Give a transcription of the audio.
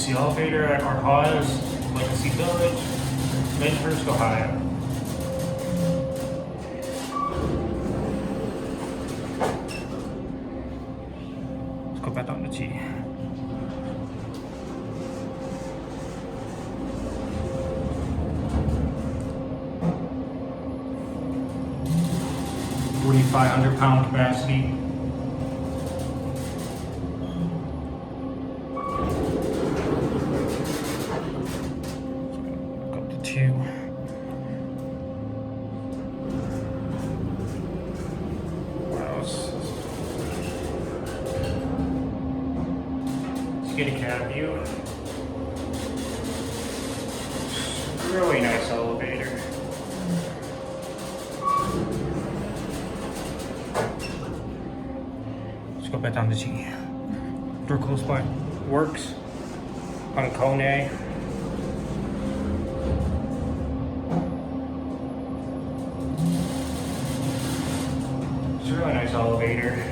is the elevator at Arhaus, Legacy Village, Lyndhurst, Ohio. Let's go back on the T. £4,500 capacity. Go up to 2. Wow, let's get a cab view. Really nice elevator. Let's go back down the G. Door close by works on KONE. It's a really nice elevator.